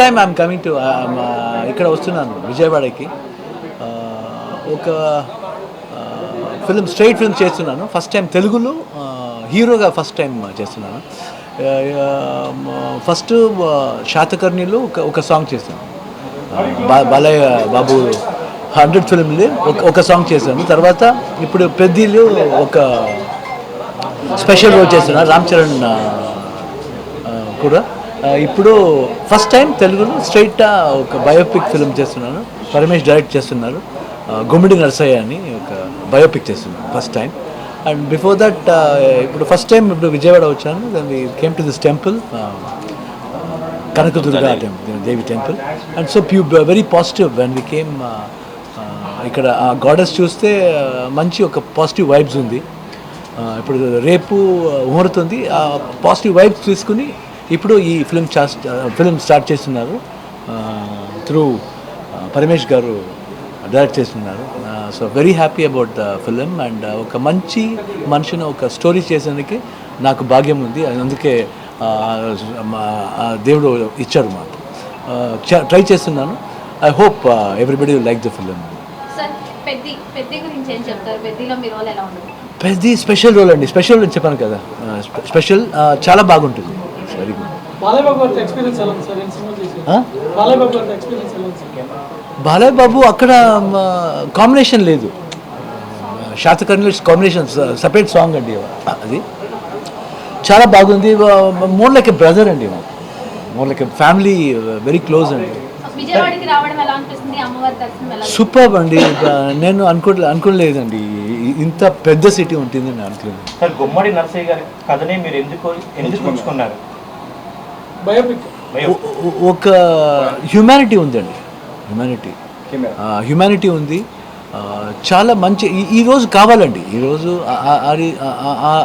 Time I'm coming to ఇక్కడ వస్తున్నాను విజయవాడకి. ఒక ఫిల్మ్ స్ట్రైట్ ఫిల్మ్ చేస్తున్నాను ఫస్ట్ టైం తెలుగులో, హీరోగా ఫస్ట్ టైం చేస్తున్నాను. ఫస్ట్ శాతకర్ణిలో ఒక సాంగ్ చేశాను, బాలయ్య బాబు 100 ఫిల్మ్లో ఒక సాంగ్ చేశాను. తర్వాత ఇప్పుడు పెద్దీలు ఒక స్పెషల్ రోల్ చేస్తున్నాను, రామ్ చరణ్ కూడా. ఇప్పుడు ఫస్ట్ టైం తెలుగులో స్ట్రైట్ ఒక బయోపిక్ ఫిల్మ్ చేస్తున్నాను, పరమేష్ డైరెక్ట్ చేస్తున్నారు. గుమ్మిడి నరసయ్య అని ఒక బయోపిక్ చేస్తున్నాను first time. And before that ఇప్పుడు ఫస్ట్ టైం ఇప్పుడు విజయవాడ వచ్చాను. Then we came to this temple, Kanakadurga Devi temple. And so very positive when we came. ఇక్కడ ఆ గాడెస్ చూస్తే మంచి ఒక పాజిటివ్ వైబ్స్ ఉంది. ఇప్పుడు రేపు ముహూర్తుంది, ఆ పాజిటివ్ వైబ్స్ తీసుకుని ఇప్పుడు ఈ ఫిల్మ్ స్టార్ట్ చేస్తున్నారు. త్రూ పరమేష్ గారు డైరెక్ట్ చేస్తున్నారు. So very happy about the film. And ఒక మంచి మనిషిని ఒక స్టోరీ చేసేందుకు నాకు భాగ్యం ఉంది. అందుకే దేవుడు ఇచ్చారు మాకు. ట్రై చేస్తున్నాను. I hope everybody will like the film. పెద్ద స్పెషల్ రోల్ అండి. స్పెషల్ రోల్ చెప్పాను కదా, స్పెషల్ చాలా బాగుంటుంది. Very good. బాలయ్య బాబు అక్కడ కాంబినేషన్ లేదు, శాతకర్ణి కాంబినేషన్ సపరేట్ సాంగ్ అండి. అది చాలా బాగుంది. మోర్ లైక్ ఎ బ్రదర్ అండి, more like a family, very close అండి. సూపర్ అండి. నేను అనుకోలేదండి ఇంత పెద్ద సిటీ ఉంటుంది నేను అనుకోలేదు. గుమ్మడి నరసయ్య గారి కథనే మీరు ఎందుకు ఎంచుకున్నారు? ఒక హ్యూమానిటీ ఉందండి, హ్యూమానిటీ ఉంది. చాలా మంచి ఈరోజు కావాలండి, ఈరోజు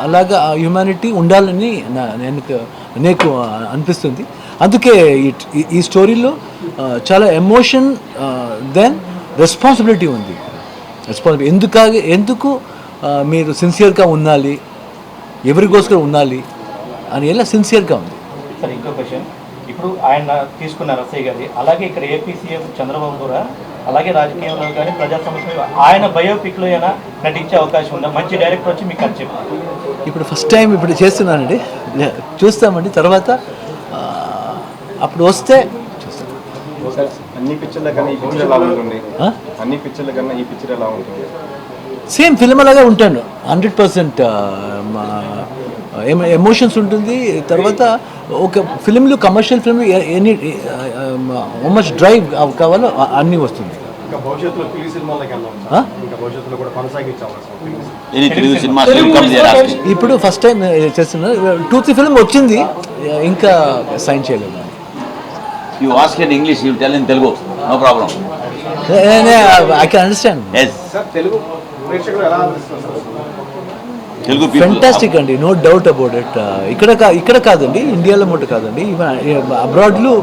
అలాగా హ్యూమానిటీ ఉండాలని నాకు అనిపిస్తుంది. అందుకే ఈ స్టోరీలో చాలా ఎమోషన్, దెన్ రెస్పాన్సిబిలిటీ ఉంది. ఎందుకు మీరు సిన్సియర్గా ఉండాలి, ఎవరికోసం ఉండాలి అని ఎలా సిన్సియర్గా ఉంది. సార్ ఇంకో క్వశ్చన్, ఇప్పుడు ఆయన తీసుకున్న రసయ్య గారి, అలాగే ఇక్కడ ఏపీ సీఎం చంద్రబాబు కూడా అలాగే రాజకీయంలో కానీ ప్రజా సమస్యలు ఆయన బయోపిక్లో అయినా నటించే అవకాశం ఉందా? మంచి డైరెక్టర్ వచ్చి మీకు అది చెప్పారు. ఇప్పుడు ఫస్ట్ టైం ఇప్పుడు చేస్తున్నానండి, చూస్తామండి. తర్వాత అప్పుడు వస్తే చూస్తాం. అన్ని పిక్చర్ల కన్నా ఈ పిక్చర్ ఎలా ఉంటుంది? అన్ని పిక్చర్ల కన్నా ఈ పిక్చర్ ఎలా ఉంటుంది? సేమ్ ఫిల్మ్ అలాగే ఉంటాను. 100% ఎమోషన్స్ ఉంటుంది. తర్వాత ఒక ఫిల్మ్లో, commercial film any how much drive కావాలో అన్నీ వస్తుంది. ఇప్పుడు ఫస్ట్ టైం చేస్తున్నా, 2-3 ఫిల్మ్ వచ్చింది, ఇంకా సైన్ చేయలేదు. You ask in English, you tell in Telugu, no problem. I can understand. Yes. Sir, Telugu ప్రేక్షకులు ఎలా అనిపిస్తుంది? Telugu people. ఫెంటాస్టిక్ అండి, నో డౌట్ అబౌట్ ఇట్. ఇక్కడ కాదండి, ఇండియాలో మటు కాదండి, ఈవెన్ అబ్రాడ్లో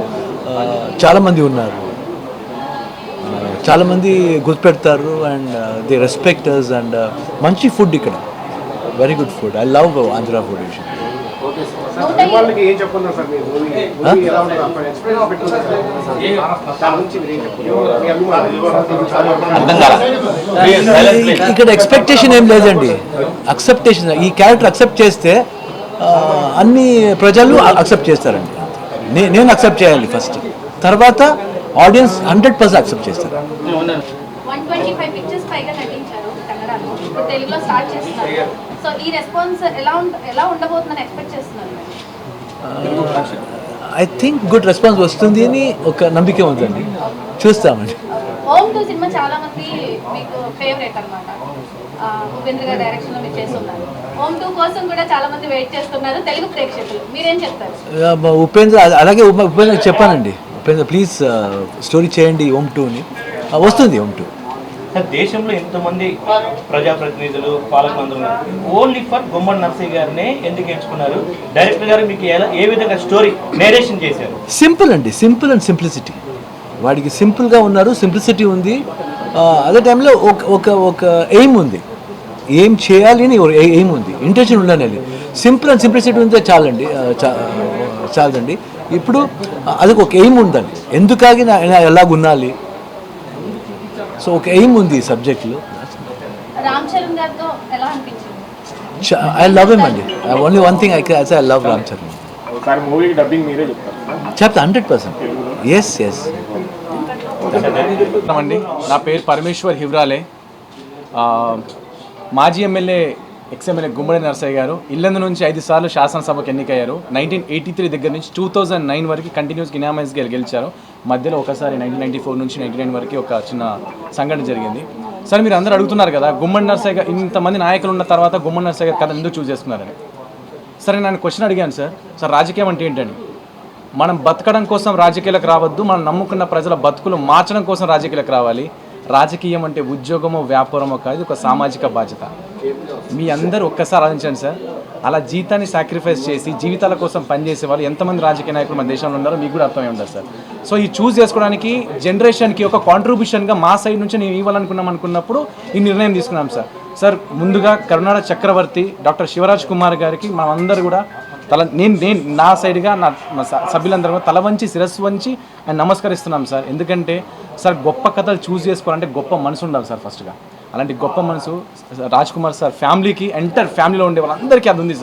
చాలామంది ఉన్నారు, చాలామంది గుర్తుపెడతారు. And they respect us. అండ్ మంచి ఫుడ్ ఇక్కడ, very good food. I love Andhra food. ఏం చెప్పుకున్నారు సార్ మీరు? ఇక్కడ ఎక్స్పెక్టేషన్ ఏం లేదండి, అక్సెప్టేషన్. ఈ క్యారెక్టర్ అక్సెప్ట్ చేస్తే అన్ని ప్రజలు అక్సెప్ట్ చేస్తారండి. నేను అక్సెప్ట్ చేయాలి ఫస్ట్, తర్వాత ఆడియన్స్ 100% అక్సెప్ట్ చేస్తారు. 125 పిక్చర్స్ పైగా నటించారు కన్నడలో, ఇప్పుడు తెలుగులో స్టార్ట్ చేస్తున్నారు. సో ఈ రెస్పాన్స్ ఎలా ఉండబోతుందని ఎక్స్పెక్ట్ చేస్తున్నారు? ఐ థింక్ గుడ్ రెస్పాన్స్ వస్తుంది అని ఒక నమ్మకం ఉందండి, చూస్తామండి. హోమ్ 2 సినిమా చాలా మంది మీకు ఫేవరెట్ అన్నమాట. ఉపేంద్ర గారి డైరెక్షన్లో మీరు చేస్తున్నారు. హోమ్ 2 కోసం కూడా చాలా మంది వెయిట్ చేస్తున్నారు తెలుగు ప్రేక్షకులు. మీరేం చెప్తారు? ఉపేంద్ర అలాగే ఉపేంద్ర చెప్పానండి, ఉపేంద్ర ప్లీజ్ స్టోరీ చేయండి హోమ్ 2ని. వస్తుంది హోమ్ 2. దేశంలో ఎంతోమంది ప్రజాప్రతినిధులు, పాలకులందరూ ఓన్లీ ఫర్ గుమ్మడి నరసయ్య గారినే ఎందుకు ఎంచుకున్నారు? డైరెక్టర్ గారు మీకు ఏ విధంగా స్టోరీ నేరేషన్ చేశారు? సింపుల్ అండి, సింపుల్ అండ్ సింప్లిసిటీ. వాడికి సింపుల్గా ఉన్నారు, సింప్లిసిటీ ఉంది. అదే టైంలో ఒక ఎయిమ్ ఉంది, ఏం చేయాలి అని ఎయిమ్ ఉంది, ఇంటెన్షన్ ఉండాలి. సింపుల్ అండ్ సింప్లిసిటీ ఉంటే చాలండి. ఇప్పుడు అది ఒక ఎయిమ్ ఉందండి, ఎందుకాగి ఎలాగ ఉండాలి. సో ఒక ఎయిమ్ ఉంది ఈ సబ్జెక్ట్లో. రామ్ చరణ్ గారితో ఎలా అనిపించింది? ఐ లవ్ హిమ్ అండి. Only one thing I love Ram Charan. ఒకసారి మూవీకి డబ్బింగ్ మీరే చెప్తారు. చెప్తా 100%. ఎస్ అండి, నా పేరు పరమేశ్వర్ హివ్రాలే. మాజీ ఎమ్మెల్యే ఎక్స్ఎమ్మెల్యే గుమ్మడి నరసయ్య గారు ఇల్లందు నుంచి 5 సార్లు శాసనసభకు ఎన్నికయ్యారు. 1983 దగ్గర నుంచి 2009 వరకు కంటిన్యూస్గా ఇనామస్గా గెలిచారు. మధ్యలో ఒకసారి 1994 నుంచి 1999 వరకు ఒక చిన్న సంఘటన జరిగింది. సార్ మీరు అందరూ అడుగుతున్నారు కదా, గుమ్మడి నరసయ్య గారు ఇంతమంది నాయకులు ఉన్న తర్వాత గుమ్మడి నరసయ్య గారు కథ ఎందుకు చూస్ చేసుకున్నారని. సరే నేను క్వశ్చన్ అడిగాను సార్ రాజకీయం అంటే ఏంటని. మనం బతకడం కోసం రాజకీయాలకు రావద్దు, మనం నమ్ముకున్న ప్రజల బతుకులు మార్చడం కోసం రాజకీయాలకు రావాలి. రాజకీయం అంటే ఉద్యోగమో వ్యాపారమో కాదు, ఒక సామాజిక బాధ్యత. మీ అందరూ ఒక్కసారి ఆలోచించండి సార్, అలా జీతాన్ని సాక్రిఫైస్ చేసి జీవితాల కోసం పనిచేసే వాళ్ళు ఎంతమంది రాజకీయ నాయకులు మన దేశంలో ఉన్నారో మీకు కూడా అర్థమై ఉండదు సార్. సో ఈ చూస్ చేసుకోవడానికి జనరేషన్కి ఒక కాంట్రిబ్యూషన్గా మా సైడ్ నుంచి నేను ఇవ్వాలనుకున్నాం అనుకున్నప్పుడు ఈ నిర్ణయం తీసుకున్నాం సార్. ముందుగా కర్ణాటక చక్రవర్తి డాక్టర్ శివరాజ్ కుమార్ గారికి మనమందరూ కూడా నేను నా సైడ్గా నా సభ్యులందరూ కూడా తల వంచి శిరస్సు వంచి ఆయన నమస్కరిస్తున్నాం సార్. ఎందుకంటే సార్ గొప్ప కథలు చూస్ చేసుకోవాలంటే గొప్ప మనసు ఉండాలి సార్ ఫస్ట్గా. అలాంటి గొప్ప మనసు రాజ్ కుమార్ సార్ ఫ్యామిలీకి, ఎంటర్ ఫ్యామిలీలో ఉండే వాళ్ళందరికీ అది ఉంది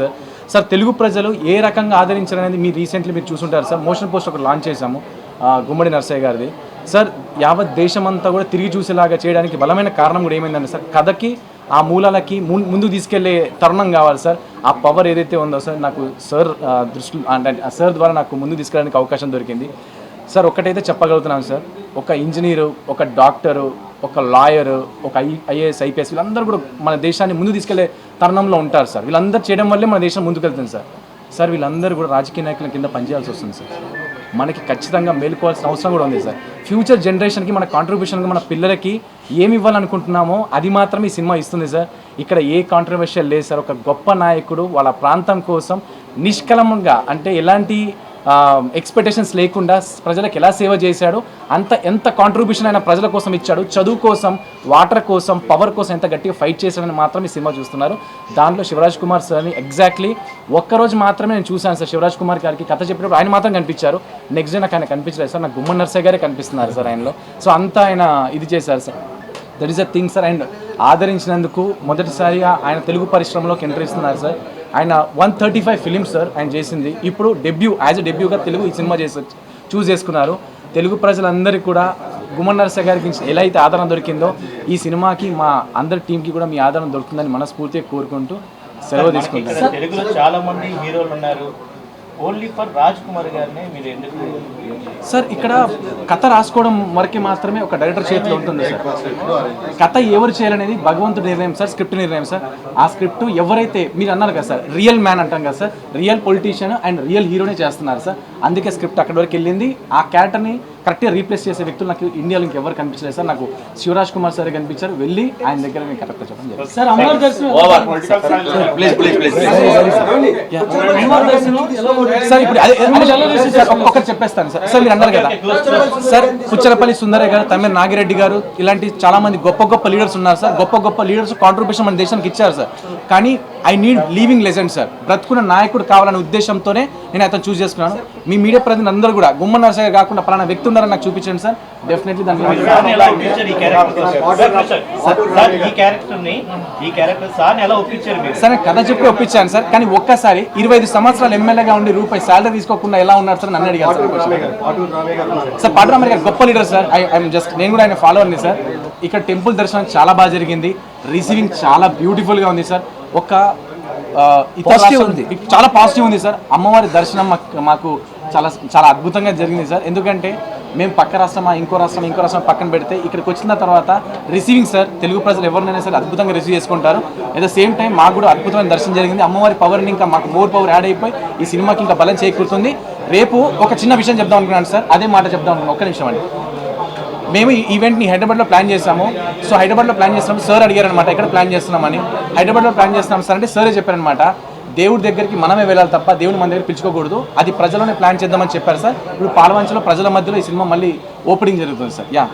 సార్. తెలుగు ప్రజలు ఏ రకంగా ఆదరించారనేది మీరు రీసెంట్లీ మీరు చూసుంటారు సార్. మోషన్ పోస్ట్ ఒకటి లాంచ్ చేశాము గుమ్మడి నరసయ్య గారిది సార్. యావత్ దేశమంతా కూడా తిరిగి చూసేలాగా చేయడానికి బలమైన కారణం కూడా ఏమైందంటే సార్, కథకి ఆ మూలాలకి ముందుకు తీసుకెళ్లే తరుణం కావాలి సార్. ఆ పవర్ ఏదైతే ఉందో సార్, నాకు సార్ దృష్టి అంటే సార్ ద్వారా నాకు ముందుకు తీసుకెళ్ళడానికి అవకాశం దొరికింది సార్. ఒక్కటైతే చెప్పగలుగుతున్నాను సార్, ఒక ఇంజనీరు, ఒక డాక్టరు, ఒక లాయరు, ఒక ఐఏఎస్ ఐపీఎస్ వీళ్ళందరూ కూడా మన దేశాన్ని ముందుకు తీసుకెళ్లే తరుణంలో ఉంటారు సార్. వీళ్ళందరూ చేయడం వల్లే మన దేశం ముందుకు వెళ్తుంది సార్. వీళ్ళందరూ కూడా రాజకీయ నాయకుల కింద పనిచేయాల్సి వస్తుంది సార్. మనకి ఖచ్చితంగా మేలుకోవాల్సిన అవసరం కూడా ఉంది సార్. ఫ్యూచర్ జనరేషన్కి మన కాంట్రిబ్యూషన్గా మన పిల్లలకి ఏమి ఇవ్వాలనుకుంటున్నామో అది మాత్రమే ఈ సినిమా ఇస్తుంది సార్. ఇక్కడ ఏ కాంట్రవర్షియల్ లేదు సార్. ఒక గొప్ప నాయకుడు వాళ్ళ ప్రాంతం కోసం నిష్కలంగా, అంటే ఎలాంటి ఎక్స్పెక్టేషన్స్ లేకుండా ప్రజలకు ఎలా సేవ చేశాడు, ఎంత కాంట్రిబ్యూషన్ అయినా ప్రజల కోసం ఇచ్చాడు, చదువు కోసం, వాటర్ కోసం, పవర్ కోసం ఎంత గట్టిగా ఫైట్ చేశాడని మాత్రం ఈ సినిమా చూస్తున్నారు. దాంట్లో శివరాజ్ కుమార్ సార్ని ఎగ్జాక్ట్లీ ఒక్కరోజు మాత్రమే నేను చూశాను సార్. శివరాజ్ కుమార్ గారికి కథ చెప్పినప్పుడు ఆయన మాత్రం కనిపించారు. నెక్స్ట్ డే నాకు ఆయన కనిపించలేదు సార్. నాకు గుమ్మడి నరసయ్య గారే కనిపిస్తున్నారు సార్ ఆయనలో. సో అంతా ఆయన ఇది చేశారు sir. That is a thing sir. And ఆదరించినందుకు మొదటిసారిగా ఆయన తెలుగు పరిశ్రమలోకి ఎంటర్ ఇస్తున్నారు సార్. ఆయన 135 ఫిలిమ్స్ సార్ ఆయన చేసింది. ఇప్పుడు యాజ్ ఎ డెబ్యూగా తెలుగు ఈ సినిమా చూస్ చేసుకున్నారు. తెలుగు ప్రజలందరికీ కూడా గుమ్మడి నరసయ్య గారికి ఎలా అయితే ఆదరణ దొరికిందో ఈ సినిమాకి మా అందరి టీంకి కూడా మీ ఆదరణ దొరుకుతుందని మనస్ఫూర్తిగా కోరుకుంటూ సెలవు తీసుకుంటారు. తెలుగులో చాలా మంది హీరోలు ఉన్నారు, ఓన్లీ ఫర్ రాజ్ కుమార్ గారిని మీరు ఎందుకు సార్? ఇక్కడ కథ రాసుకోవడం వరకే మాత్రమే ఒక డైరెక్టర్ చేతిలో ఉంటుంది సార్. కథ ఎవరు చేయాలనేది భగవంతుడి నిర్ణయం సార్, స్క్రిప్ట్ నిర్ణయం సార్. ఆ స్క్రిప్ట్ ఎవరైతే మీరు అన్నారు కదా సార్, రియల్ మ్యాన్ అంటాం కదా sir, real politician and real హీరోనే చేస్తున్నారు సార్. అందుకే స్క్రిప్ట్ అక్కడి వరకు వెళ్ళింది. ఆ క్యారెక్టర్ని కరెక్ట్గా రీప్లేస్ చేసే వ్యక్తులు నాకు ఇండియాలో ఇంకెవరు కనిపించలేదు సార్. నాకు శివరాజ్ కుమార్ సార్ కనిపించారు. వెళ్ళి ఆయన దగ్గర నేను కరెక్ట్గా చెప్పడం జరిగింది సార్. అమర్ దర్శనం సార్, ఇప్పుడు ఒక్కటి చెప్పేస్తాను సార్. మీరు అన్నారు కదా సార్, పుచ్చలపల్లి సుందరయ్య గారు, తమిళ నాగిరెడ్డి గారు, ఇలాంటి చాలా మంది గొప్ప లీడర్స్ ఉన్నారు సార్. గొప్ప లీడర్స్ కాంట్రిబ్యూషన్ మన దేశానికి ఇచ్చారు సార్. కానీ I need living legend sir. బ్రతుకున్న నాయకుడు కావాలనే ఉద్దేశంతోనే నేను అతను చూస్ చేసుకున్నాను. మీ మీడియా ప్రతినిధులు అందరూ కూడా గుమ్మడి నరసయ్య కాకుండా పలానా వ్యక్తి ఉన్నారని నాకు చూపించండి సార్. డెఫినెట్లీ దాన్ని సార్ కథ చెప్పి ఒప్పించాను సార్. కానీ ఒక్కసారి 25 సంవత్సరాలు ఎమ్మెల్యేగా ఉండి రూపాయి శాలరీ తీసుకోకుండా ఎలా ఉన్నారు సార్ నన్ను అడిగారు సార్. పాటు రామయ్య గారు గొప్ప లీడర్ సార్. నేను కూడా ఆయన ఫాలోవర్ని సార్. ఇక్కడ టెంపుల్ దర్శనం చాలా బాగా జరిగింది. రిసీవింగ్ చాలా బ్యూటిఫుల్గా ఉంది సార్. ఒక చాలా పాజిటివ్ ఉంది సార్. అమ్మవారి దర్శనం మాకు చాలా అద్భుతంగా జరిగింది సార్. ఎందుకంటే మేము పక్క రాష్ట్రం ఇంకో రాష్ట్రం పక్కన పెడితే ఇక్కడికి వచ్చిన తర్వాత రిసీవింగ్ సార్, తెలుగు ప్రజలు ఎవరినైనా సరే అద్భుతంగా రిసీవ్ చేసుకుంటారు. అట్ ద సేమ్ టైం మాకు కూడా అద్భుతమైన దర్శనం జరిగింది. అమ్మవారి పవర్ని ఇంకా మాకు మోర్ పవర్ యాడ్ అయిపోయి ఈ సినిమాకి ఇంకా బలం చేకూరుతుంది. రేపు ఒక చిన్న విషయం చెప్దాం అనుకున్నాను సార్. అదే మాట చెప్దాం అనుకున్నాను. ఒక్క నిమిషం అండి. మేము ఈ ఈవెంట్ని హైదరాబాద్లో ప్లాన్ చేసాము. సో హైదరాబాద్లో ప్లాన్ చేస్తున్నాం. సార్ అడిగారనమాట ఎక్కడ ప్లాన్ చేస్తున్నామని. హైదరాబాద్లో ప్లాన్ చేస్తున్నాం సార్ అంటే సారే చెప్పారనమాట, దేవుడి దగ్గరికి మనమే వెళ్ళాలి తప్ప దేవుని మన దగ్గర పిలుచుకోకూడదు, అది ప్రజలోనే ప్లాన్ చేద్దామని చెప్పారు సార్. ఇప్పుడు పాలవంచలో ప్రజల మధ్యలో ఈ సినిమా మళ్ళీ ఓపెనింగ్ జరుగుతుంది సార్. యా.